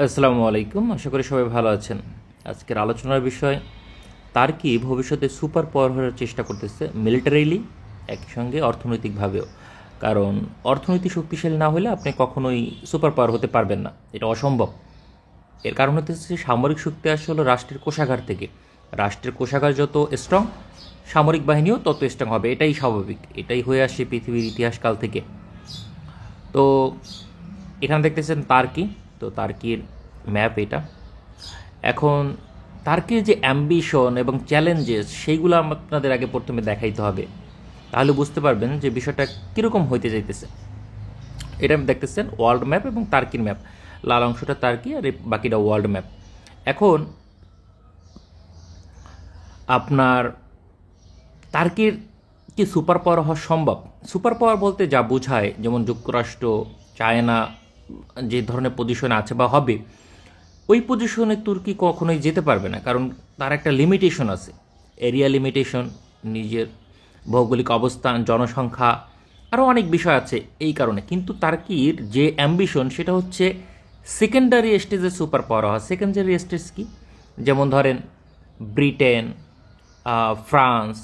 আসসালামু আলাইকুম, আশা করি সবাই ভালো আছেন। আজকের আলোচনার বিষয়, তার্কি ভবিষ্যতে সুপার পাওয়ার হওয়ার চেষ্টা করতেছে, মিলিটারিলি একই সঙ্গে অর্থনৈতিকভাবেও। কারণ অর্থনীতি শক্তিশালী না হলে আপনি কখনোই সুপার পাওয়ার হতে পারবেন না, এটা অসম্ভব। এর কারণ হচ্ছে সামরিক শক্তি আসে হলো রাষ্ট্রের কোষাগার থেকে। রাষ্ট্রের কোষাগার যত স্ট্রং, সামরিক বাহিনীও তত স্ট্রং হবে, এটাই স্বাভাবিক, এটাই হয়ে আসে পৃথিবীর ইতিহাসকাল থেকে। তো এখানে দেখতেছেন তার্কি, তো তার্কির ম্যাপ এটা। এখন তার্কির যে অ্যাম্বিশন এবং চ্যালেঞ্জেস সেইগুলো আপনাদের আগে প্রথমে দেখাইতে হবে, তাহলে বুঝতে পারবেন যে বিষয়টা কীরকম হইতে যাইতেছে। এটা দেখতেছেন ওয়ার্ল্ড ম্যাপ এবং তার্কির ম্যাপ, লাল অংশটা তার্কি আর বাকিটা ওয়ার্ল্ড ম্যাপ। এখন আপনার তার্কির কি সুপার পাওয়ার হওয়া সম্ভব? সুপার পাওয়ার বলতে যা বোঝায়, যেমন যুক্তরাষ্ট্র, চায়না যে ধরনের পজিশনে আছে বা হবে, ওই পজিশনে তুর্কি কখনোই যেতে পারবে না, কারণ তার একটা লিমিটেশন আছে, এরিয়া লিমিটেশন, নিজের ভৌগোলিক অবস্থান, জনসংখ্যা, আরও অনেক বিষয় আছে এই কারণে। কিন্তু তার্কির যে অ্যাম্বিশন সেটা হচ্ছে সেকেন্ডারি স্টেজে সুপার পাওয়ার হওয়া। সেকেন্ডারি স্টেজ কি? যেমন ধরেন ব্রিটেন, ফ্রান্স,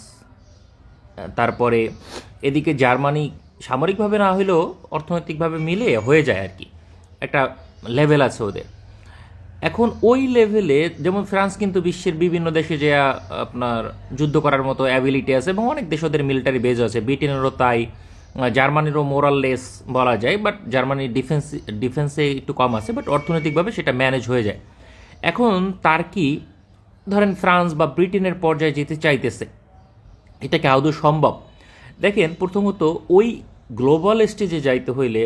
তারপরে এদিকে জার্মানি, সামরিকভাবে না হলেও অর্থনৈতিকভাবে মিলে হয়ে যায় আর কি, একটা লেভেল আছে ওদের। এখন ওই লেভেলে যেমন ফ্রান্স কিন্তু বিশ্বের বিভিন্ন দেশে যে আপনার যুদ্ধ করার মতো অ্যাবিলিটি আছে এবং অনেক দেশ ওদের মিলিটারি বেজ আছে, ব্রিটেনেরও তাই, জার্মানিরও মোরাললেস বলা যায়, বাট জার্মানির ডিফেন্সে একটু কম আছে, বাট অর্থনৈতিকভাবে সেটা ম্যানেজ হয়ে যায়। এখন তার্কি ধরেন ফ্রান্স বা ব্রিটেনের পর্যায়ে যেতে চাইতেছে, এটা কি আদৌ সম্ভব? দেখেন, প্রথমত ওই গ্লোবাল স্টেজে যাইতে হইলে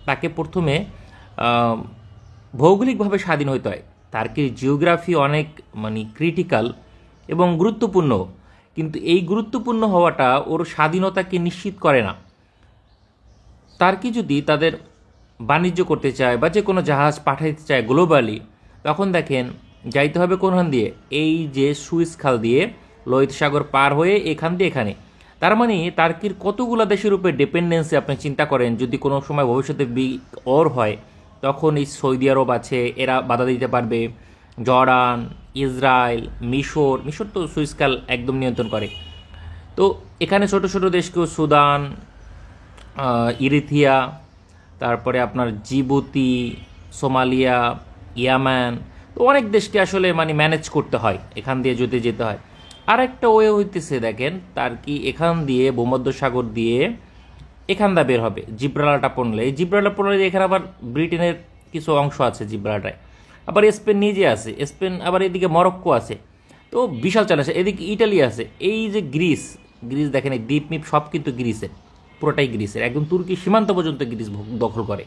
তাকে প্রথমে ভৌগোলিকভাবে স্বাধীন হইতে হয়। টার্কির জিওগ্রাফি অনেক মানে ক্রিটিক্যাল এবং গুরুত্বপূর্ণ, কিন্তু এই গুরুত্বপূর্ণ হওয়াটা ওর স্বাধীনতাকে নিশ্চিত করে না। টার্কি যদি তাদের বাণিজ্য করতে চায় বা যে কোনো জাহাজ পাঠাইতে চায় গ্লোবালি, তখন দেখেন যাইতে হবে কোনখান দিয়ে? এই যে সুইস খাল দিয়ে, লোহিত সাগর পার হয়ে এখান দিয়ে এখানে। তার মানে টার্কির কতগুলো দেশের উপরে ডিপেন্ডেন্সি আপনি চিন্তা করেন। যদি কোনো সময় ভবিষ্যতে ওর হয়, তখন এই সৌদি আরব আছে, এরা বাধা দিতে পারবে। জর্ডান, ইসরায়েল, মিশর, মিশর তো সুইস খাল একদম নিয়ন্ত্রণ করে। তো এখানে ছোট ছোট দেশকেও, সুদান, ইরিথিয়া, তারপরে আপনার জিবুতি, সোমালিয়া, ইয়ামান, তো অনেক দেশকে আসলে মানে ম্যানেজ করতে হয় এখান দিয়ে যদি যেতে হয়। আরেকটা ওয়ে হইতেছে দেখেন, তার কি এখান দিয়ে ভূমধ্যসাগর দিয়ে এখানটা বের হবে জিব্রাল্টার পড়লে। এই জিব্রাল্টার পড়লে এখানে আবার ব্রিটেনের কিছু অংশ আছে জিব্রাল্টারে, আবার স্পেন নিজে আছে, স্পেন আবার এদিকে মরক্কো আছে। তো বিশাল চ্যালেঞ্জ। এদিকে ইটালি আছে, এই যে গ্রিস, গ্রিস দেখেন এই দ্বীপ মিপ সব কিন্তু গ্রিসের, পুরোটাই গ্রিসের, একদম তুর্কি সীমান্ত পর্যন্ত গ্রিস দখল করে।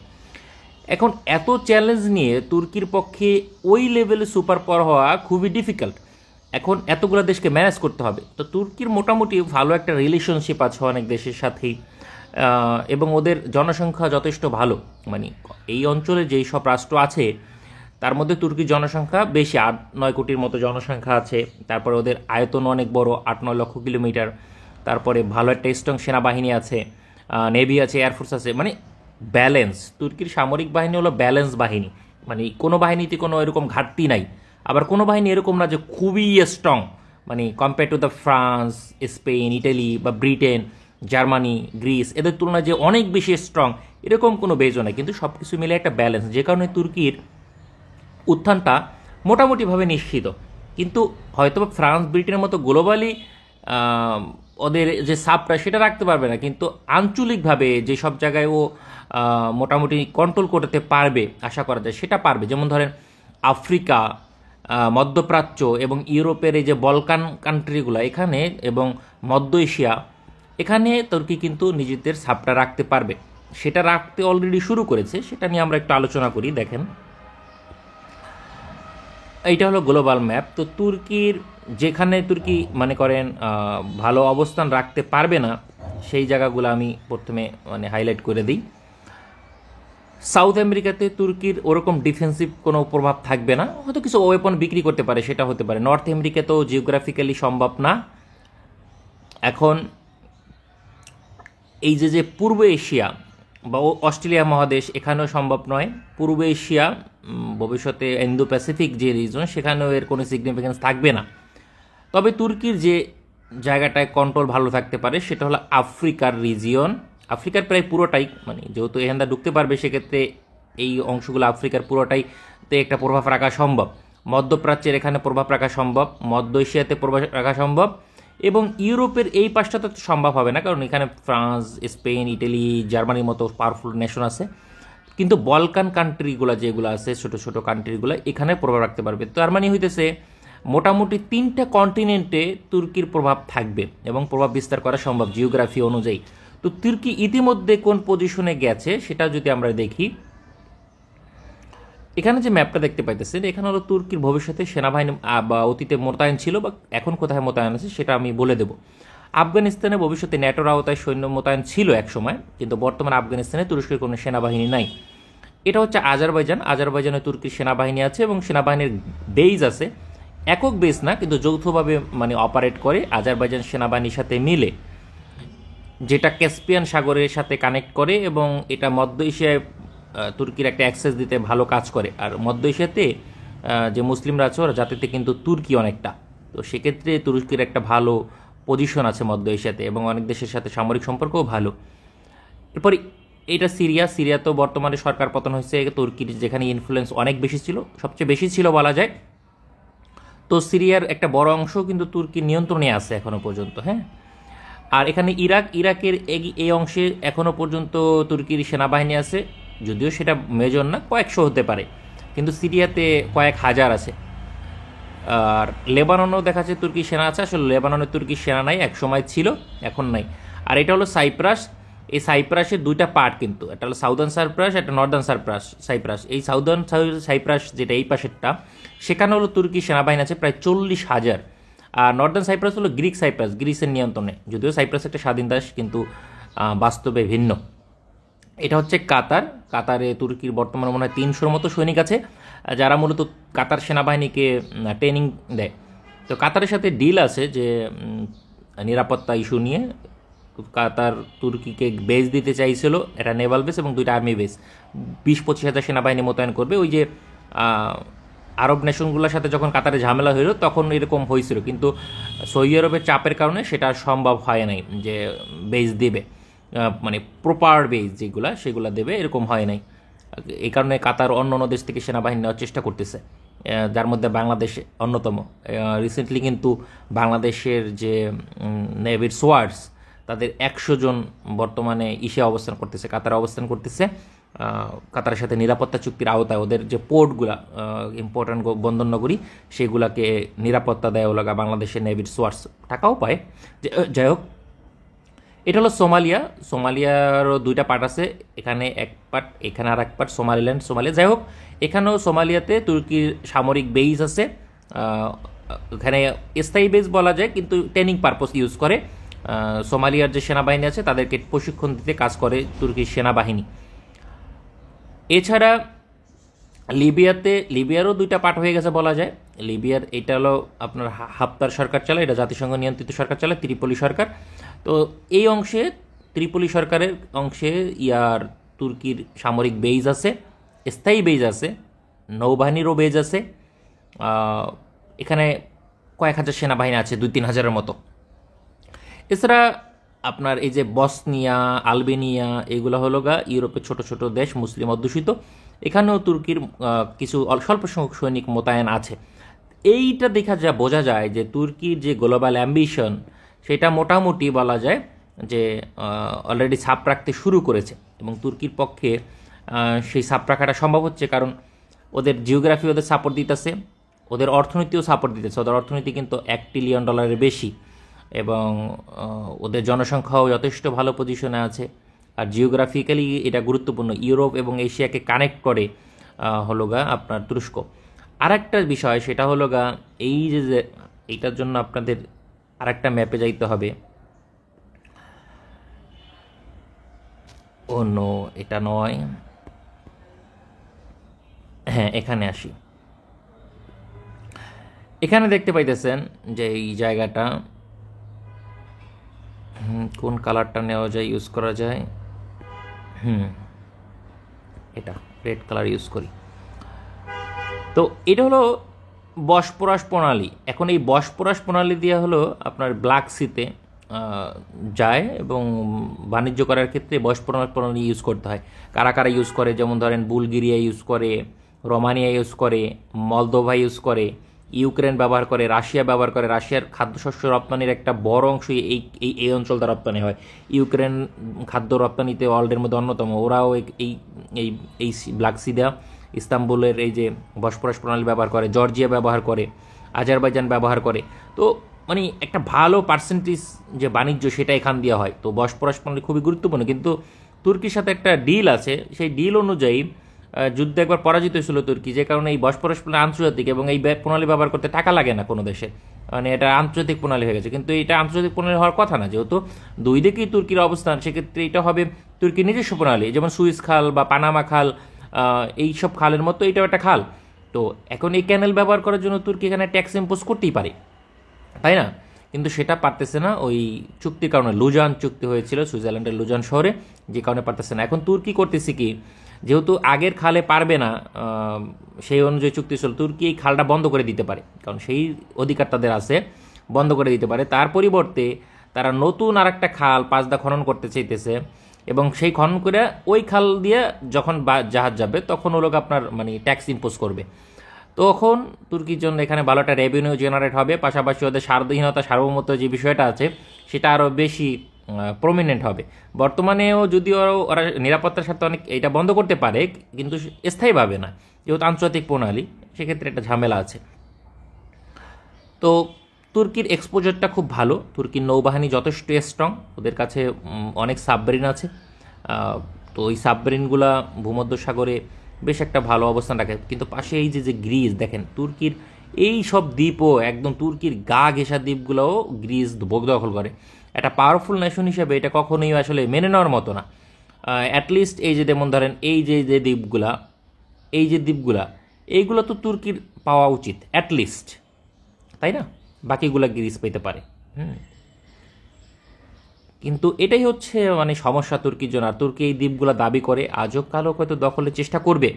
এখন এত চ্যালেঞ্জ নিয়ে তুর্কির পক্ষে ওই লেভেলে সুপার পাওয়ার হওয়া খুবই ডিফিকাল্ট। এখন এতগুলো দেশকে ম্যানেজ করতে হবে। তো তুর্কির মোটামুটি ভালো একটা রিলেশনশিপ আছে অনেক দেশের সাথেই, এবং ওদের জনসংখ্যা যথেষ্ট ভালো। মানে এই অঞ্চলে যেই সব রাষ্ট্র আছে তার মধ্যে তুর্কির জনসংখ্যা বেশি, 8-9 কোটির মতো জনসংখ্যা আছে। তারপরে ওদের আয়তন অনেক বড়, 8-9 লক্ষ কিলোমিটার। তারপরে ভালো একটা স্ট্রং সেনাবাহিনী আছে, নেভি আছে, এয়ারফোর্স আছে, মানে ব্যালেন্স। তুর্কির সামরিক বাহিনী হলো ব্যালেন্স বাহিনী, মানে কোনো বাহিনীতে কোনো এরকম ঘাটতি নাই। আবার কোনো বাহিনী এরকম না যে খুবই স্ট্রং, মানে compare to the France, Spain, Italy বা ব্রিটেন, জার্মানি, গ্রিস, এদের তুলনায় যে অনেক বেশি স্ট্রং, এরকম কোনো বেজও নাই। কিন্তু সব কিছু মিলে একটা ব্যালেন্স, যে কারণে তুর্কির উত্থানটা মোটামুটিভাবে নিশ্চিত। কিন্তু হয়তো ফ্রান্স, ব্রিটেনের মতো গ্লোবালি ওদের যে সাবটা সেটা রাখতে পারবে না, কিন্তু আঞ্চলিকভাবে যেসব জায়গায় ও মোটামুটি কন্ট্রোল করতে পারবে আশা করা যায় সেটা পারবে। যেমন ধরেন আফ্রিকা, মধ্যপ্রাচ্য এবং ইউরোপের এই যে বলকান কান্ট্রিগুলো এখানে, এবং মধ্য এশিয়া, এখানে তুর্কি কিন্তু নিজেদের সাবটা রাখতে পারবে। সেটা রাখতে অলরেডি শুরু করেছে, সেটা নিয়ে আমরা একটু আলোচনা করি। দেখেন, এইটা হলো গ্লোবাল ম্যাপ। তো তুর্কির যেখানে তুর্কি মনে করেন ভালো অবস্থান রাখতে পারবে না, সেই জায়গাগুলো আমি প্রথমে মানে হাইলাইট করে দিই। সাউথ আমেরিকাতে তুর্কির ওরকম ডিফেন্সিভ কোনো প্রভাব থাকবে না, হয়তো কিছু ওয়েপন বিক্রি করতে পারে, সেটা হতে পারে। নর্থ আমেরিকাতেও জিওগ্রাফিক্যালি সম্ভব না। এখন এই যে যে পূর্ব এশিয়া, বা অস্ট্রেলিয়া মহাদেশ, এখানেও সম্ভব নয়। পূর্ব এশিয়া, ভবিষ্যতে ইন্দো প্যাসিফিক যে রিজন, সেখানেও এর কোনো সিগনিফিকেন্স থাকবে না। তবে তুর্কির যে জায়গাটায় কন্ট্রোল ভালো থাকতে পারে সেটা হলো আফ্রিকার রিজিয়ন। আফ্রিকার প্রায় পুরোটাই, মানে যেহেতু এখানটা ঢুকতে পারবে, সেক্ষেত্রে এই অংশগুলো আফ্রিকার পুরোটাইতে একটা প্রভাব রাখা সম্ভব। মধ্যপ্রাচ্যের এখানে প্রভাব রাখা সম্ভব, মধ্য এশিয়াতে প্রভাব রাখা সম্ভব, এবং ইউরোপের এই পাশটা তো সম্ভব হবে না, কারণ এখানে ফ্রান্স, স্পেন, ইটালি, জার্মানির মতো পাওয়ারফুল নেশন আছে। কিন্তু বলকান কান্ট্রিগুলো যেগুলো আছে, ছোটো ছোটো কান্ট্রিগুলো, এখানে প্রভাব রাখতে পারবে। তার মানে হইতেছে মোটামুটি 3টা কন্টিনেন্টে তুর্কির প্রভাব থাকবে এবং প্রভাব বিস্তার করা সম্ভব জিওগ্রাফি অনুযায়ী। তো তুর্কি ইতিমধ্যে কোন পজিশনে গেছে সেটা যদি আমরা দেখি, এখানে যে ম্যাপটা দেখতে পাইতেছেন, এখানে হলো তুর্কির ভবিষ্যতে সেনাবাহিনী বা অতীতে মোতায়েন ছিল বা এখন কোথায় মোতায়েন আছে সেটা আমি বলে দেব। আফগানিস্তানে ভবিষ্যতে ন্যাটোর আওতায় সৈন্য মোতায়েন ছিল এক সময়, কিন্তু বর্তমানে আফগানিস্তানে তুরস্কের কোনো সেনাবাহিনী নাই। এটা হচ্ছে আজারবাইজান। আজারবাইজানে তুর্কির সেনাবাহিনী আছে এবং সেনাবাহিনীর বেজ আছে, একক বেস না, কিন্তু যৌথভাবে মানে অপারেট করে আজারবাইজান সেনাবাহিনীর সাথে মিলে, যেটা ক্যাসপিয়ান সাগরের সাথে কানেক্ট করে, এবং এটা মধ্য এশিয়ায় তুর্কির একটা অ্যাক্সেস দিতে ভালো কাজ করে। আর মধ্য এশিয়াতে যে মুসলিমরা আছে ওরা জাতিতে কিন্তু তুর্কি অনেকটা, তো সেক্ষেত্রে তুর্কির একটা ভালো পজিশন আছে মধ্য এশিয়াতে, এবং অনেক দেশের সাথে সামরিক সম্পর্কও ভালো। এরপরে এটা সিরিয়া। সিরিয়া তো বর্তমানে সরকার পতন হয়েছে, তুর্কির যেখানে ইনফ্লুয়েন্স অনেক বেশি ছিল, সবচেয়ে বেশি ছিল বলা যায়। তো সিরিয়ার একটা বড় অংশ কিন্তু তুর্কির নিয়ন্ত্রণে আছে এখনও পর্যন্ত, হ্যাঁ। আর এখানে ইরাকের এই অংশে এখনও পর্যন্ত তুর্কির সেনাবাহিনী আছে, যদিও সেটা মেজর না, কয়েকশো হতে পারে, কিন্তু সিরিয়াতে কয়েক হাজার আছে। আর লেবাননেও দেখা যাচ্ছে তুর্কি সেনা আছে, আসলে লেবাননে তুর্কি সেনা নাই, এক সময় ছিল, এখন নাই। আর এটা হলো সাইপ্রাস। এই সাইপ্রাসের 2টা পার্ট কিন্তু, একটা হলো সাউদার্ন সাইপ্রাস, একটা নর্দার্ন সাইপ্রাস। এই সাউদার্ন সাইপ্রাস যেটা এই পাশেরটা, সেখানে হলো তুর্কি সেনাবাহিনী আছে প্রায় 40,000। আর নর্দার্ন সাইপ্রাস হলো গ্রিক সাইপ্রাস, গ্রিসের নিয়ন্ত্রণে, যদিও সাইপ্রাস একটা স্বাধীন দেশ, কিন্তু বাস্তবে ভিন্ন। এটা হচ্ছে কাতার। কাতারে তুর্কির বর্তমানে মনে হয় 300-র মতো সৈনিক আছে, যারা মূলত কাতার সেনাবাহিনীকে ট্রেনিং দেয়। তো কাতারের সাথে ডিল আছে যে নিরাপত্তা ইস্যু নিয়ে কাতার তুর্কিকে বেস দিতে চাইছিল, এটা নেভাল বেস এবং 2টা আর্মি বেস, 20-25 হাজার সেনাবাহিনী মোতায়েন করবে। ওই যে আরব নেশনগুলোর সাথে যখন কাতারে ঝামেলা হইল তখন এরকম হয়েছিল, কিন্তু সৌদি আরবের চাপের কারণে সেটা সম্ভব হয় নাই যে বেস দেবে, মানে প্রপার বেস যেগুলা সেগুলো দেবে, এরকম হয় নাই। এই কারণে কাতার অন্য অন্য দেশ থেকে সেনাবাহিনী নেওয়ার চেষ্টা করতেছে, যার মধ্যে বাংলাদেশ অন্যতম। রিসেন্টলি কিন্তু বাংলাদেশের যে নেভির সোয়ার্ডস, তাদের 100 জন বর্তমানে অবস্থান করতেছে, কাতারে অবস্থান করতেছে। কাতারের সাথে নিরাপত্তা চুক্তির আওতায় ওদের যে পোর্টগুলা, ইম্পর্ট্যান্ট বন্দর নগরী, সেগুলাকে নিরাপত্তা দেয় ওলাগা বাংলাদেশের নেভির সোয়ার্স, টাকাও পায়। যাই হোক, এটা হলো সোমালিয়া। সোমালিয়ারও 2টা পার্ট আছে, এখানে এক পার্ট, এখানে আর এক পার্ট, সোমালিল্যান্ড, সোমালিয়া। যাই হোক, এখানেও সোমালিয়াতে তুর্কির সামরিক বেইজ আছে, এখানে স্থায়ী বেস বলা যায়, কিন্তু ট্রেনিং পারপোজ ইউজ করে। সোমালিয়ার যে সেনাবাহিনী আছে তাদেরকে প্রশিক্ষণ দিতে কাজ করে তুর্কির সেনাবাহিনী। এছাড়া লিবিয়ারও 2টা পার্ট হয়ে গেছে বলা যায়। লিবিয়ার এটা হলো আপনার হাফতার সরকার চালায়, এটা জাতিসংঘ নিয়ন্ত্রিত সরকার চালায়, ত্রিপলি সরকার। তো এই অংশে, ত্রিপলি সরকারের অংশে তুর্কির সামরিক বেইজ আছে, স্থায়ী বেইজ আছে, নৌবাহিনীরও বেইজ আছে। এখানে কয়েক হাজার সেনাবাহিনী আছে, 2-3 হাজারের মতো। এছাড়া আপনার এই যে বসনিয়া, আলবেনিয়া, এগুলো হলো ইউরোপের ছোট ছোট দেশ, মুসলিম অধ্যুষিত, এখানেও তুর্কির কিছু স্বল্প সংখ্যক সৈনিক মোতায়েন আছে। এইটা দেখা বোঝা যায় যে তুর্কির যে গ্লোবাল অ্যাম্বিশন, সেটা মোটামুটি বলা যায় যে অলরেডি ছাপ রাখতে শুরু করেছে, এবং তুর্কির পক্ষে সেই ছাপ রাখাটা সম্ভব হচ্ছে কারণ ওদের জিওগ্রাফি ওদের সাপোর্ট দিতেছে, ওদের অর্থনীতিও সাপোর্ট দিতেছে। ওদের অর্থনীতি কিন্তু $1 ট্রিলিয়ন বেশি, এবং ওদের জনসংখ্যাও যথেষ্ট ভালো পজিশনে আছে। আর জিওগ্রাফিক্যালি এটা গুরুত্বপূর্ণ, ইউরোপ এবং এশিয়াকে কানেক্ট করে হলো আপনার তুরস্ক। আর একটা বিষয় সেটা হলো এই যে এইটার জন্য আপনাদের আর একটা ম্যাপে যাইতে হবে। ও নো, এটা নয়, হ্যাঁ এখানে আসি। এখানে দেখতে পাইতেছেন যে এই জায়গাটা, কোন কালারটা নেওয়া যায়, ইউজ করা যায়, হুম, এটা রেড কালার ইউজ করি। তো এটা হলো বসপরাস প্রণালী। এখন এই বসপরাস প্রণালী দিয়ে হলো আপনার ব্ল্যাক সিতে যায়, এবং বাণিজ্য করার ক্ষেত্রে বসপরাস প্রণালী ইউজ করতে হয়। কারা কারা ইউজ করে, যেমন ধরেন বুলগেরিয়া ইউজ করে, রোমানিয়া ইউজ করে, মলদোভা ইউজ করে, ইউক্রেন ব্যবহার করে, রাশিয়া ব্যবহার করে। রাশিয়ার খাদ্যশস্য রপ্তানির একটা বড় অংশই এই এই এই অঞ্চল দ্বারা রপ্তানি হয়। ইউক্রেন খাদ্য রপ্তানিতে ওয়ার্ল্ডের মধ্যে অন্যতম। ওরাও এই এই এই ব্ল্যাক সি দেওয়া ইস্তাম্বুলের এই যে বসপরাস প্রণালী ব্যবহার করে, জর্জিয়া ব্যবহার করে, আজারবাইজান ব্যবহার করে। তো মানে একটা ভালো পার্সেন্টেজ যে বাণিজ্য সেটা এখান দিয়ে হয়। তো বসপরাস প্রণালী খুবই গুরুত্বপূর্ণ, কিন্তু তুর্কির সাথে একটা ডিল আছে। সেই ডিল অনুযায়ী যুদ্ধে একবার পরাজিত হয়েছিল তুর্কি, যে কারণে এই বসপরাস প্রণালী আন্তর্জাতিক, এবং এই প্রণালী ব্যবহার করতে টাকা লাগে না কোনো দেশে, মানে এটা আন্তর্জাতিক প্রণালী হয়ে গেছে। কিন্তু এটা আন্তর্জাতিক প্রণালী হওয়ার কথা না, যেহেতু দুই দিকেই তুর্কির অবস্থান, সেক্ষেত্রে এটা হবে তুর্কির নিজস্ব প্রণালী। যেমন সুইস খাল বা পানামা খাল, এইসব খালের মতো এটাও একটা খাল। তো এখন এই ক্যানেল ব্যবহার করার জন্য তুর্কি এখানে ট্যাক্স ইম্পোজ করতেই পারে, তাই না? কিন্তু সেটা পারতেছে না, ওই চুক্তির কারণে। লুজান চুক্তি হয়েছিল সুইজারল্যান্ডের লুজান শহরে, যে কারণে পারতেছে না। এখন তুর্কি করতেছে কি, যেহেতু আগের খালে পারবে না, সেই অনুযায়ী চুক্তি ছিল, তুর্কি এই খালটা বন্ধ করে দিতে পারে, কারণ সেই অধিকার তাদের আছে, বন্ধ করে দিতে পারে। তার পরিবর্তে তারা নতুন আর একটা খাল পাঁচদা খনন করতে চাইতেছে, এবং সেই খনন করে ওই খাল দিয়ে যখন জাহাজ যাবে তখন ওগুলো আপনার মানে ট্যাক্স ইম্পোজ করবে। তখন তুর্কির জন্য এখানে ভালো একটা রেভিনিউ জেনারেট হবে, পাশাপাশি ওদের স্বাধীনতা সার্বভৌমত্ব যে বিষয়টা আছে সেটা আরও বেশি প্রমিনেন্ট হবে। বর্তমানেও যদিও ওরা নিরাপত্তার সাথে অনেক এটা বন্ধ করতে পারে, কিন্তু স্থায়ীভাবে না, যেহেতু আন্তর্জাতিক প্রণালী, সেক্ষেত্রে একটা ঝামেলা আছে। তো তুর্কির এক্সপোজারটা খুব ভালো, তুর্কির নৌবাহিনী যথেষ্ট স্ট্রং, ওদের কাছে অনেক সাবমেরিন আছে। তো ওই সাবমেরিনগুলা ভূমধ্যসাগরে বেশ একটা ভালো অবস্থান রাখে। কিন্তু পাশে এই যে যে গ্রিস দেখেন, তুর্কির এই সব দ্বীপও একদম তুর্কির গা ঘেঁষা দ্বীপগুলোও গ্রিস দখল করে। একটা পাওয়ারফুল নেশন হিসেবে এটা কখনোই আসলে মেনে নেওয়ার মতো না। অ্যাটলিস্ট এই যে যেমন ধরেন এই যে যে দ্বীপগুলা, এই যে দ্বীপগুলা, এইগুলো তো তুর্কির পাওয়া উচিত অ্যাটলিস্ট, তাই না? বাকিগুলা গ্রিস পেতে পারে। কিন্তু এটাই হচ্ছে মানে সমস্যা তুর্কির জন্য। আর তুর্কি এই দ্বীপগুলো দাবি করে আজও কালও হয়তো দখলের চেষ্টা করবে,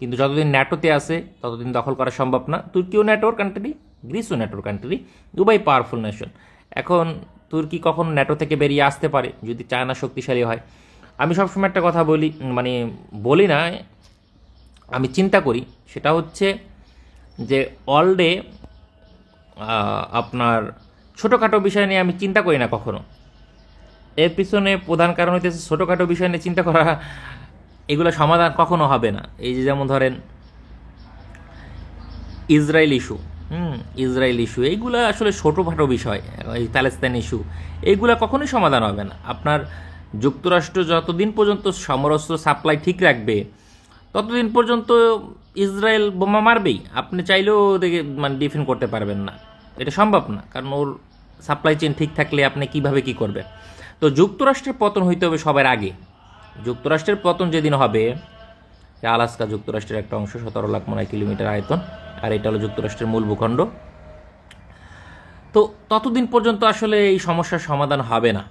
কিন্তু যতদিন ন্যাটোতে আসে ততদিন দখল করা সম্ভব না। তুর্কিও ন্যাটোর কান্ট্রি, গ্রিসও ন্যাটোর কান্ট্রি, দুবাই পাওয়ারফুল নেশন। এখন তুর্কি কখন ন্যাটো থেকে বেরিয়ে আসতে পারে যদি চায়না শক্তিশালী হয়। আমি সবসময় একটা কথা বলি, মানে বলি না, আমি চিন্তা করি, সেটা হচ্ছে যে অলডে আপনার ছোটোখাটো বিষয় নিয়ে আমি চিন্তা করি না কখনো। এর পিছনে প্রধান কারণ হইতেছে ছোটোখাটো বিষয় নিয়ে চিন্তা করা, এগুলো সমাধান কখনো হবে না। এই যে যেমন ধরেন ইসরায়েল ইস্যু, ইসরায়েল ইস্যু, এইগুলো আসলে ছোটোখাটো বিষয়। এই প্যালেস্তাইন ইস্যু, এইগুলো কখনোই সমাধান হবে না। আপনার যুক্তরাষ্ট্র যতদিন পর্যন্ত সমরাস্ত্র সাপ্লাই ঠিক রাখবে ততদিন পর্যন্ত ইসরায়েল বোমা মারবেই, আপনি চাইলেও ওদেরকে মানে ডিফেন্ড করতে পারবেন না, এটা সম্ভব না। কারণ ওর সাপ্লাই চেন ঠিক থাকলে আপনি কিভাবে কি করবে। তো যুক্তরাষ্ট্রের পতন হইতে হবে সবার আগে। যুক্তরাষ্ট্রের পতন যেদিন হবে, আলাস্কা যুক্তরাষ্ট্রের একটা অংশ, 17 লাখ মনে হয় কিলোমিটার আয়তন, আর এটা হলো যুক্তরাষ্ট্রের মূল ভূখণ্ড। তো ততদিন পর্যন্ত আসলে এই সমস্যার সমাধান হবে না।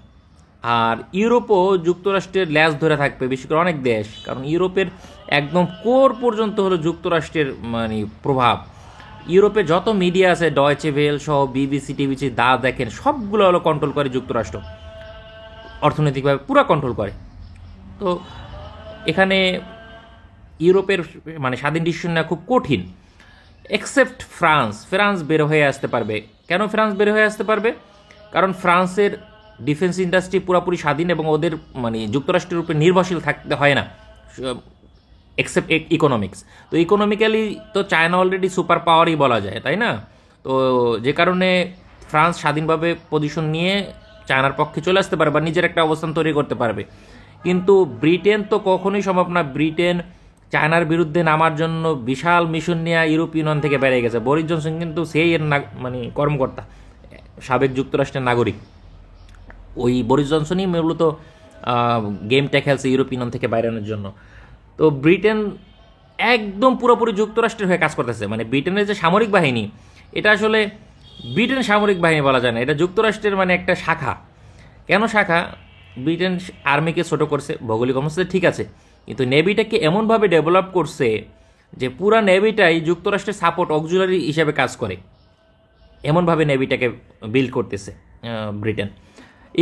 আর ইউরোপও যুক্তরাষ্ট্রের ল্যাজ ধরে থাকবে, বিশেষ করে অনেক দেশ, কারণ ইউরোপের একদম কোর পর্যন্ত হলো যুক্তরাষ্ট্রের মানে প্রভাব। ইউরোপে যত মিডিয়া আছে, ডয়েচে ভেল সহ বিবিসি টিভিসি দা দেখেন, সবগুলো হলো কন্ট্রোল করে যুক্তরাষ্ট্র, অর্থনৈতিকভাবে পুরো কন্ট্রোল করে। তো এখানে ইউরোপের মানে স্বাধীন ডিসিশন নেওয়া খুব কঠিন, এক্সেপ্ট ফ্রান্স। ফ্রান্স বের হয়ে আসতে পারবে। কেন ফ্রান্স বের হয়ে আসতে পারবে? কারণ ফ্রান্সের ডিফেন্স ইন্ডাস্ট্রি পুরোপুরি স্বাধীন, এবং ওদের মানে যুক্তরাষ্ট্রের উপরে নির্ভরশীল থাকতে হয় না, এক্সেপ্ট ইকোনমিক্স। তো ইকোনমিক্যালি তো চায়না অলরেডি সুপার পাওয়ারই বলা যায়, তাই না? তো যে কারণে ফ্রান্স স্বাধীনভাবে পজিশন নিয়ে চায়নার পক্ষে চলে আসতে পারে বা নিজের একটা অবস্থান তৈরি করতে পারবে। কিন্তু ব্রিটেন তো কখনোই সম্ভব না। ব্রিটেন চায়নার বিরুদ্ধে নামার জন্য বিশাল মিশন নিয়ে ইউরোপীয় ইউনিয়ন থেকে বেরিয়ে গেছে। বরিস জনসন কিন্তু সেই এর মানে কর্মকর্তা, সাবেক যুক্তরাষ্ট্রের নাগরিক। ওই বরিস জনসনই মূলত গেমটা খেলছে ইউরোপীয় ইউনিয়ন থেকে বাইরানোর জন্য। তো ব্রিটেন একদম পুরোপুরি যুক্তরাষ্ট্রের হয়ে কাজ করতেছে। মানে ব্রিটেনের যে সামরিক বাহিনী, এটা আসলে ব্রিটেন সামরিক বাহিনী বলা যায় না, এটা যুক্তরাষ্ট্রের মানে একটা শাখা। কেন শাখা? ব্রিটেন আর্মিকে ছোট করছে, ভৌগোলিক অবস্থা ঠিক আছে, কিন্তু নেভিটাকে এমনভাবে ডেভেলপ করছে যে পুরা নেভিটাই যুক্তরাষ্ট্রের সাপোর্ট অক্সিলারি হিসেবে কাজ করে, এমনভাবে নেভিটাকে বিল্ড করতেছে ব্রিটেন।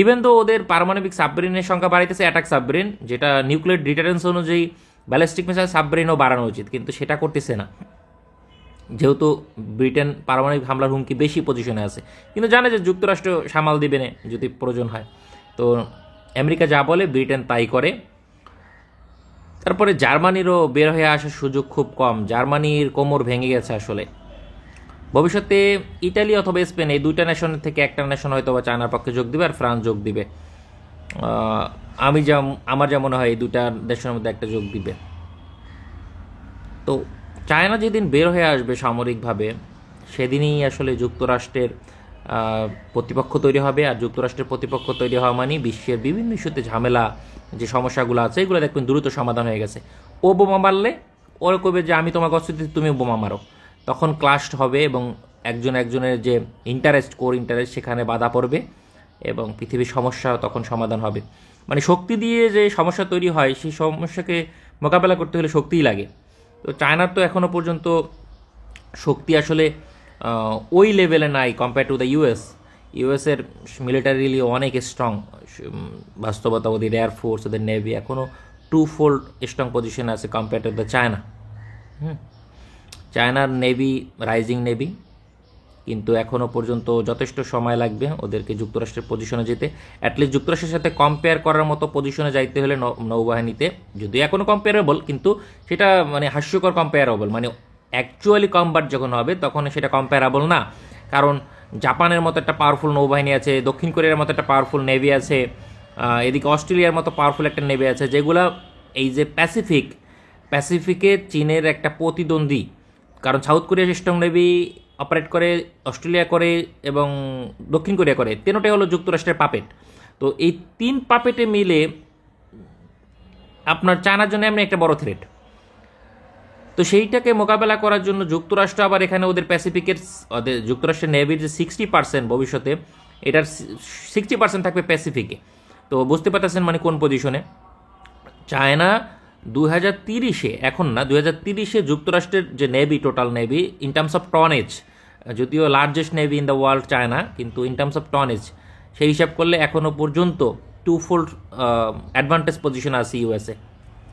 ইভেন তো ওদের পারমাণবিক সাবমেরিনের সংখ্যা বাড়াইতেছে, অ্যাটাক সাবমেরিন, যেটা নিউক্লিয়ার ডিটারেন্স অনুযায়ী ব্যালিস্টিক মিসাইল সাবমেরিনও বাড়ানো উচিত, কিন্তু সেটা করতেছে না, যেহেতু ব্রিটেন পারমাণবিক হামলার হুমকি বেশি পজিশনে আছে, কিন্তু জানে যে যুক্তরাষ্ট্র সামাল দিবে না যদি প্রয়োজন হয়। তো আমেরিকা যা বলে ব্রিটেন তাই করে। তারপরে জার্মানিরও বের হয়ে আসার সুযোগ খুব কম, জার্মানির কোমর ভেঙে গেছে আসলে। ভবিষ্যতে ইটালি অথবা স্পেন এই দুইটা নেশনের থেকে একটা নেশন হয়তো বা চায়নার পক্ষে যোগ দিবে আর ফ্রান্স যোগ দিবে। আমার যা মনে হয় এই দুইটা দেশের মধ্যে একটা যোগ দিবে। তো চায়না যেদিন বের হয়ে আসবে সামরিকভাবে, সেদিনই আসলে যুক্তরাষ্ট্রের প্রতিপক্ষ তৈরি হবে। আর যুক্তরাষ্ট্রের প্রতিপক্ষ তৈরি হওয়া মানে বিশ্বের বিভিন্ন ইস্যুতে ঝামেলা, যে সমস্যাগুলো আছে এগুলো দেখবেন দ্রুত সমাধান হয়ে গেছে। ও বোমা মারলে ওরা কবে যে আমি তোমাকে অস্ত্র দিচ্ছি, তুমি বোমা মারো, তখন ক্লাশ হবে এবং একজনের যে কোর ইন্টারেস্ট সেখানে বাধা পড়বে এবং পৃথিবীর সমস্যা তখন সমাধান হবে। মানে শক্তি দিয়ে যে সমস্যা তৈরি হয়, সেই সমস্যাকে মোকাবেলা করতে হলে শক্তিই লাগে। তো চায়নার তো এখনও পর্যন্ত শক্তি আসলে ওই লেভেলে নাই কম্পেয়ার টু দ্য ইউএসের মিলিটারিলি অনেক স্ট্রং। বাস্তবতা ওদের এয়ারফোর্স, ওদের নেভি এখনও 2-fold স্ট্রং পজিশনে আছে কম্পেয়ার টু দ্য চায়না। চায়নার নেভি রাইজিং নেভি, কিন্তু এখনও পর্যন্ত যথেষ্ট সময় লাগবে ওদেরকে যুক্তরাষ্ট্রের পজিশনে যেতে। অ্যাটলিস্ট যুক্তরাষ্ট্রের সাথে কম্পেয়ার করার মতো পজিশনে যাইতে হলে নৌবাহিনীতে, যদিও এখনও কম্পেয়ারেবল, কিন্তু সেটা মানে হাস্যকর কম্পেয়ারেবল, মানে অ্যাকচুয়ালি কম্বাট যখন হবে তখন সেটা কম্পেয়ারেবল না। কারণ জাপানের মতো একটা পাওয়ারফুল নৌবাহিনী আছে, দক্ষিণ কোরিয়ার মতো একটা পাওয়ারফুল নেভি আছে, এদিকে অস্ট্রেলিয়ার মতো পাওয়ারফুল একটা নেভি আছে, যেগুলো এই যে প্যাসিফিকে চীনের একটা প্রতিদ্বন্দ্বী। কারণ south Korea strong navy operate করে, অস্ট্রেলিয়া করে এবং দক্ষিণ কোরিয়া করে, তিনটাই হলো যুক্তরাষ্ট্রের পাপেট। তো এই 3 পাপেটে মিলে আপনার চায়নার জন্য এমনি একটা বড় থ্রেট। তো সেইটাকে মোকাবেলা করার জন্য যুক্তরাষ্ট্র আবার এখানে ওদের যুক্তরাষ্ট্রের নেভির যে 60% ভবিষ্যতে, এটার 60% থাকবে প্যাসিফিকে। তো বুঝতে পারতেছেন মানে কোন পজিশনে চায়না 2030-এ, এখন না 2030-এ যুক্তরাষ্ট্রের যে navy, total navy in terms of tonnage, যদিও largest navy in the world China, কিন্তু ইন টার্মস অফ টনেজ সেই হিসাব করলে এখনও পর্যন্ত 2-fold অ্যাডভান্টেজ পজিশন আছে ইউএসএ।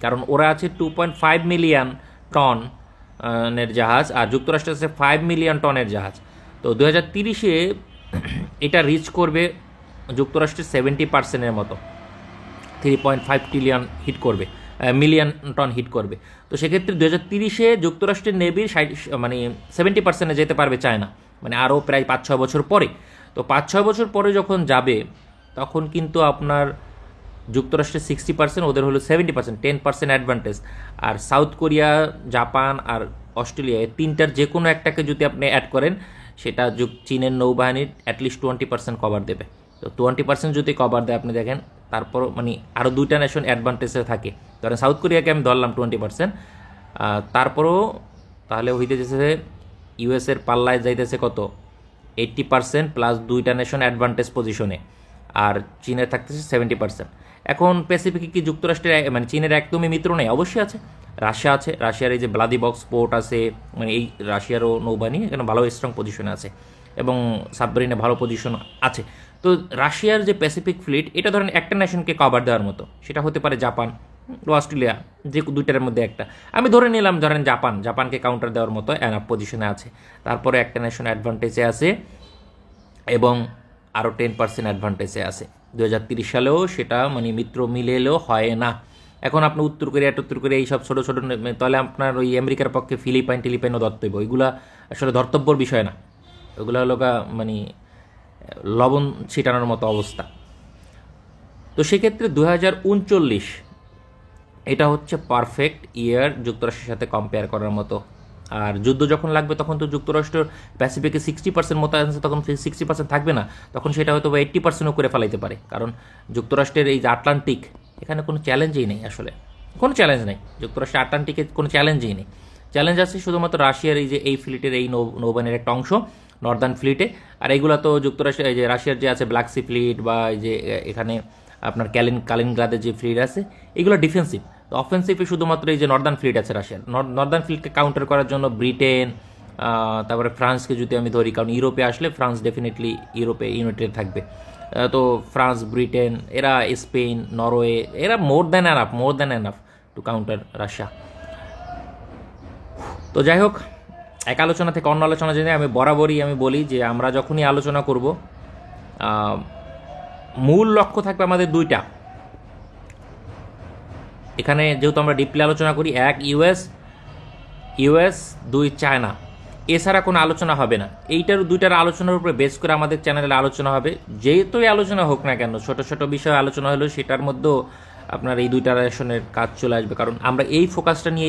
কারণ ওরা আছে 2.5 মিলিয়ন টনের জাহাজ আর যুক্তরাষ্ট্র আছে 5 মিলিয়ন টনের জাহাজ। তো 2030-এ এটা রিচ করবে যুক্তরাষ্ট্রের 70%-এর মতো, 3.5 ট্রিলিয়ন হিট করবে, মিলিয়ন টন হিট করবে। তো সেক্ষেত্রে 2030-এ যুক্তরাষ্ট্রের নেভির 70%-এ যেতে পারবে চায়না, মানে আরও প্রায় 5-6 বছর পরে। তো 5-6 বছর পরে যখন যাবে তখন কিন্তু আপনার যুক্তরাষ্ট্রের 60%, ওদের হলো 70%, 10% অ্যাডভান্টেজ। আর সাউথ কোরিয়া, জাপান আর অস্ট্রেলিয়া, এই তিনটার যে কোনো একটাকে যদি আপনি অ্যাড করেন, সেটা চীনের নৌবাহিনীর অ্যাটলিস্ট 20% কভার দেবে। তো 20% যদি কভার দেয় আপনি দেখেন, তারপর মানে আরও 2টা নেশন অ্যাডভান্টেজে থাকে। ধরেন সাউথ কোরিয়াকে আমি ধরলাম 20%, তারপরও তাহলে হইতে যেতেছে ইউএসের পাল্লায় যাইতেছে কত, 80% প্লাস 2টা নেশন অ্যাডভান্টেজ পজিশনে, আর চীনের থাকতেছে 70%। এখন প্যাসিফিকে কি যুক্তরাষ্ট্রের মানে চীনের একদমই মিত্র নেই? অবশ্যই আছে, রাশিয়া আছে। রাশিয়ার এই যে ব্লাদিবক্স পোর্ট আছে, মানে এই রাশিয়ারও নৌবাহিনী এখানে ভালো স্ট্রং পজিশনে আছে এবং সাবমেরিনে ভালো পজিশন আছে। তো রাশিয়ার যে প্যাসিফিক ফ্লিট, এটা ধরেন একটা নেশনকে কভার দেওয়ার মতো, সেটা হতে পারে জাপান বা অস্ট্রেলিয়া, যে দুইটার মধ্যে একটা। আমি ধরে নিলাম ধরেন জাপানকে কাউন্টার দেওয়ার মতো এনাফ পজিশনে আছে। তারপরে একটা নেশন অ্যাডভান্টেজে আছে এবং আরও 10% অ্যাডভান্টেজে আছে। 2030 সালেও সেটা মানে মিত্র মিলে এলেও হয় না। এখন আপনি উত্তর কোরিয়া এইসব ছোটো ছোটো, তাহলে আপনার ওই আমেরিকার পক্ষে টিলিপাইনও ধরতে হবে। ওইগুলা আসলে ধর্তব্যর বিষয় না, ওইগুলো হলো মানে লবণ ছিটানোর মতো অবস্থা। তো সেক্ষেত্রে 2039 এটা হচ্ছে পারফেক্ট ইয়ার যুক্তরাষ্ট্রের সাথে কম্পেয়ার করার মতো। আর যুদ্ধ যখন লাগবে তখন তো যুক্তরাষ্ট্র প্যাসিফিকে 60% মোতায়েন আছে, তখন 60% থাকবে না, তখন সেটা হয়তো 80%ও করে ফেলাইতে পারে। কারণ যুক্তরাষ্ট্রের এই যে আটলান্টিক, এখানে কোনো চ্যালেঞ্জই নেই, আসলে কোনো চ্যালেঞ্জ নেই। যুক্তরাষ্ট্রের আটলান্টিকে কোনো চ্যালেঞ্জই নেই। চ্যালেঞ্জ আছে শুধুমাত্র রাশিয়ার এই যে এই ফ্লিটের এই নৌবাহিনীর একটা অংশ, নর্দার্ন ফ্লিটে। আর এইগুলো তো যুক্তরাষ্ট্রের এই যে রাশিয়ার যে আছে ব্ল্যাক সি ফ্লিট, বা এই যে এখানে আপনার কালিনগ্রাদে যে ফ্লিট আছে, এগুলো ডিফেন্সিভ। তো অফেন্সিভে শুধুমাত্র এই যে নর্দার্ন ফ্লিট আছে রাশিয়ার, নর্দার্ন ফ্লিটকে কাউন্টার করার জন্য ব্রিটেন, তারপরে ফ্রান্সকে যদি আমি ধরি, কারণ ইউরোপে আসলে ফ্রান্স ডেফিনেটলি ইউরোপে ইউনাইটেড থাকবে। তো ফ্রান্স, ব্রিটেন, এরা স্পেন, নরওয়ে, এরা more than enough to counter Russia. তো যাই হোক, এক আলোচনা থেকে অন্য আলোচনা জেনে আমি বরাবরই বলি যে আমরা যখনই আলোচনা করব, মূল লক্ষ্য থাকবে আমাদের দুইটা। এখানে যেহেতু আমরা ডিপলি আলোচনা করি, এক ইউএস, দুই চায়না, এছাড়া কোনো আলোচনা হবে না। দুইটার আলোচনার উপরে বেস করে আমাদের চ্যানেলে আলোচনা হবে। যেহেতুই আলোচনা হোক না কেন, ছোট ছোট বিষয়ে আলোচনা হলেও সেটার মধ্যেও আপনার এই দুইটা রেশনের কাজ চলে আসবে, কারণ আমরা এই ফোকাসটা নিয়ে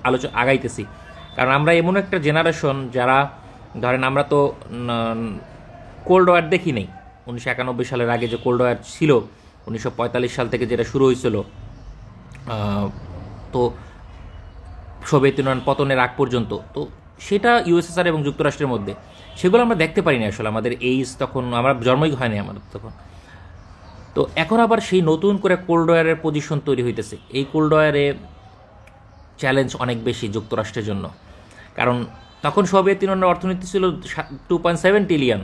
আলোচনা আগাইতেছি। কারণ আমরা এমন একটা জেনারেশন যারা, ধরেন আমরা তো কোল্ড ওয়ার দেখি নেই। 1991 সালের আগে যে কোল্ড ওয়ার ছিল, 1945 সাল থেকে যেটা শুরু হয়েছিল, তো সোভিয়েত ইউনিয়ন পতনের আগ পর্যন্ত, তো সেটা ইউএসএসআর এবং যুক্তরাষ্ট্রের মধ্যে, সেগুলো আমরা দেখতে পারিনি আসলে। আমাদের এইজ তখন, আমরা জন্মই হয়নি আমাদের তখন। তো এখন আবার সেই নতুন করে কোল্ড ওয়ারের পজিশন তৈরি হইতেছে। এই কোল্ড ওয়ারে চ্যালেঞ্জ অনেক বেশি যুক্তরাষ্ট্রের জন্য, কারণ তখন সোভিয়েত ইউনিয়নের অর্থনীতি ছিল 2.7 ট্রিলিয়ন,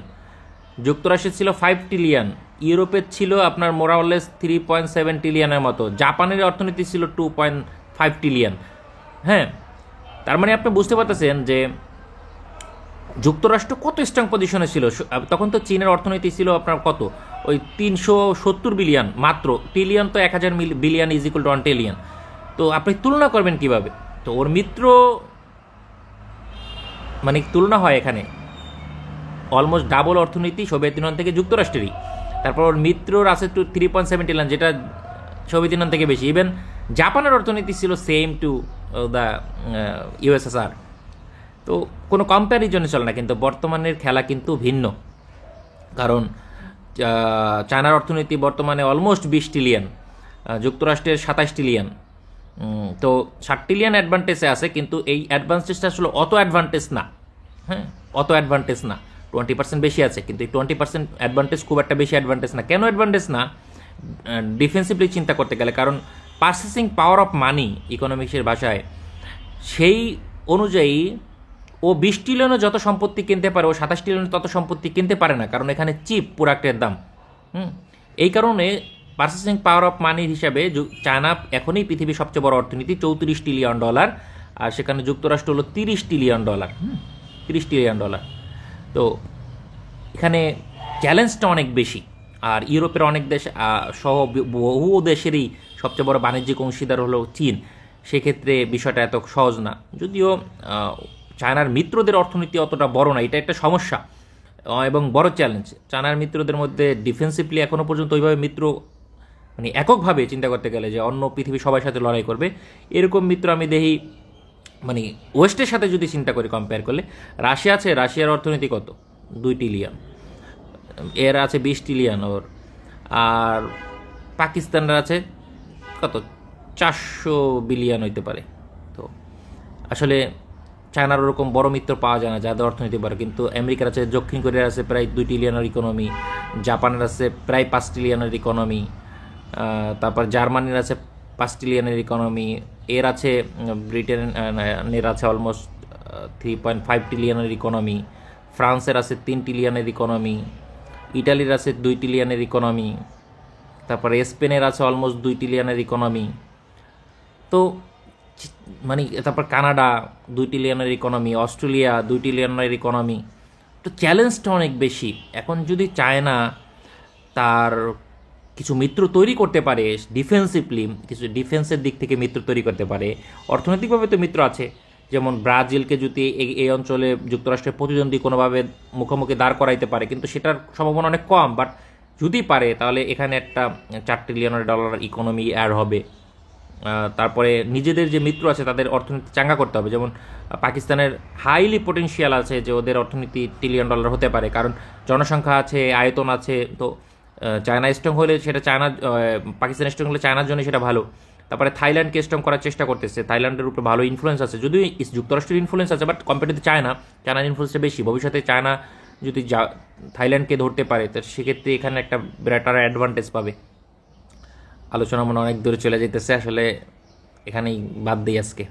যুক্তরাষ্ট্রের ছিল 5 ট্রিলিয়ন, ইউরোপের ছিল আপনার মোরাওলেস 3.7 ট্রিলিয়নের মতো, জাপানের অর্থনীতি ছিল 2.5 ট্রিলিয়ন। হ্যাঁ, তার মানে আপনি বুঝতে পারতেছেন যে যুক্তরাষ্ট্র কত স্ট্রং পজিশনে ছিল। তখন তো চীনের অর্থনীতি ছিল আপনার কত, ওই 370 বিলিয়ন মাত্র, ট্রিলিয়ন তো 1000 billion is equal to 1 trillion. তো আপনি তুলনা করবেন কিভাবে? তো ওর মিত্র, মানে তুলনা হয় এখানে অলমোস্ট ডাবল অর্থনীতি সোভিয়েত ইউনিয়ন থেকে যুক্তরাষ্ট্রেরই। তারপর ওর মিত্রর আছে 3.7 ট্রিলিয়ন, যেটা সোভিয়েত ইউনিয়ন থেকে বেশি। ইভেন জাপানের অর্থনীতি ছিল সেম টু দ্য ইউএসএসআর। তো কোনো কম্প্যারিজনে চলে না, কিন্তু বর্তমানের খেলা কিন্তু ভিন্ন। কারণ চায়নার অর্থনীতি বর্তমানে অলমোস্ট 20 ট্রিলিয়ন, যুক্তরাষ্ট্রের 27 ট্রিলিয়ন। তো 7 ট্রিলিয়ন অ্যাডভান্টেজে আছে, কিন্তু এই অ্যাডভান্টেজটা আসলে অত অ্যাডভান্টেজ না। হ্যাঁ, অত অ্যাডভান্টেজ না, 20% বেশি আছে, কিন্তু এই 20% অ্যাডভান্টেজ খুব একটা বেশি অ্যাডভান্টেজ না। কেন অ্যাডভান্টেজ না? ডিফেন্সিভলি চিন্তা করতে গেলে, কারণ পারচেসিং পাওয়ার অফ মানি ইকোনমিক্সের ভাষায়, সেই অনুযায়ী ও 20 ট্রিলিয়নে যত সম্পত্তি কিনতে পারে, ও 27 ট্রিলিয়নে তত সম্পত্তি কিনতে পারে না, কারণ এখানে চিপ প্রোডাক্টের দাম। এই কারণে পারচেসিং পাওয়ার অফ মানির হিসাবে চায়না এখনই পৃথিবীর সবচেয়ে বড় অর্থনীতি, $34 ট্রিলিয়ন, আর সেখানে যুক্তরাষ্ট্র হলো $30 ট্রিলিয়ন। 30 trillion dollar. তো এখানে চ্যালেঞ্জটা অনেক বেশি। আর ইউরোপের অনেক দেশ সহ বহু দেশেরই সবচেয়ে বড় বাণিজ্যিক অংশীদার হলো চীন। সেক্ষেত্রে বিষয়টা এত সহজ না, যদিও চায়নার মিত্রদের অর্থনীতি অতটা বড় না, এটা একটা সমস্যা এবং বড় চ্যালেঞ্জ। চায়নার মিত্রদের মধ্যে ডিফেন্সিভলি এখনও পর্যন্ত ওইভাবে মিত্র, মানে এককভাবে চিন্তা করতে গেলে যে অন্য পৃথিবীর সবার সাথে লড়াই করবে, এরকম মিত্র আমি দেখি, মানে ওয়েস্টের সাথে যদি চিন্তা করি কম্পেয়ার করলে। রাশিয়া আছে, রাশিয়ার অর্থনীতি কত? 2 ট্রিলিয়ন, এর আছে 20 ট্রিলিয়ন ওর। আর পাকিস্তানের আছে কত? 400 বিলিয়ন হইতে পারে। তো আসলে চায়নার ওরকম বড় মিত্র পাওয়া যায় না যাদের অর্থনীতি বড়। কিন্তু আমেরিকার আছে, দক্ষিণ কোরিয়ার আছে প্রায় 2 ট্রিলিয়নের ইকোনমি, জাপানের আছে প্রায় 5 ট্রিলিয়নের ইকোনমি, তারপর জার্মানির আছে 5 ট্রিলিয়নের ইকোনমি, এর আছে ব্রিটেনের আছে অলমোস্ট 3.5 ট্রিলিয়নের ইকোনমি, ফ্রান্সের আছে 3 ট্রিলিয়নের ইকোনমি, ইটালির আছে 2 ট্রিলিয়নের ইকোনমি, তারপরে স্পেনের আছে অলমোস্ট 2 ট্রিলিয়নের ইকোনমি। তো মানে তারপর কানাডা 2 ট্রিলিয়নের ইকোনমি, অস্ট্রেলিয়া 2 ট্রিলিয়নের ইকোনমি। তো চ্যালেঞ্জটা অনেক বেশি। এখন যদি চায়না তার কিছু মিত্র তৈরি করতে পারে, ডিফেন্সিভলি কিছু ডিফেন্সের দিক থেকে মিত্র তৈরি করতে পারে, অর্থনৈতিকভাবে তো মিত্র আছে, যেমন ব্রাজিলকে যদি এই অঞ্চলে যুক্তরাষ্ট্রের প্রতিদ্বন্দ্বী কোনোভাবে মুখোমুখি দাঁড় করাইতে পারে, কিন্তু সেটার সম্ভাবনা অনেক কম, বাট যদি পারে তাহলে এখানে একটা $4 ট্রিলিয়ন ইকোনমি অ্যাড হবে। তারপরে নিজেদের যে মিত্র আছে তাদের অর্থনীতি চাঙ্গা করতে হবে, যেমন পাকিস্তানের হাইলি পোটেনশিয়াল আছে যে ওদের অর্থনীতি $1 ট্রিলিয়ন হতে পারে, কারণ জনসংখ্যা আছে, আয়তন আছে। তো চায়না স্ট্রং হলে সেটা পাকিস্তান স্ট্রং হলে চায়নার জন্য সেটা ভালো। তারপরে থাইল্যান্ডকে স্ট্রং করার চেষ্টা করতেছে, থাইল্যান্ডের উপর ভালো ইনফ্লুয়েন্স আছে, যদিও যুক্তরাষ্ট্রের ইনফ্লুয়েন্স আছে, বাট কম্পেয়ার টু চায়নার ইনফ্লুয়েন্সটা বেশি। ভবিষ্যতে চায়না যদি থাইল্যান্ডকে ধরতে পারে, তো সেক্ষেত্রে এখানে একটা বেটার অ্যাডভান্টেজ পাবে। আলোচনা মনে হয় অনেক দূরে চলে যেতেছে, আসলে এখানেই বাদ দিই আজকে।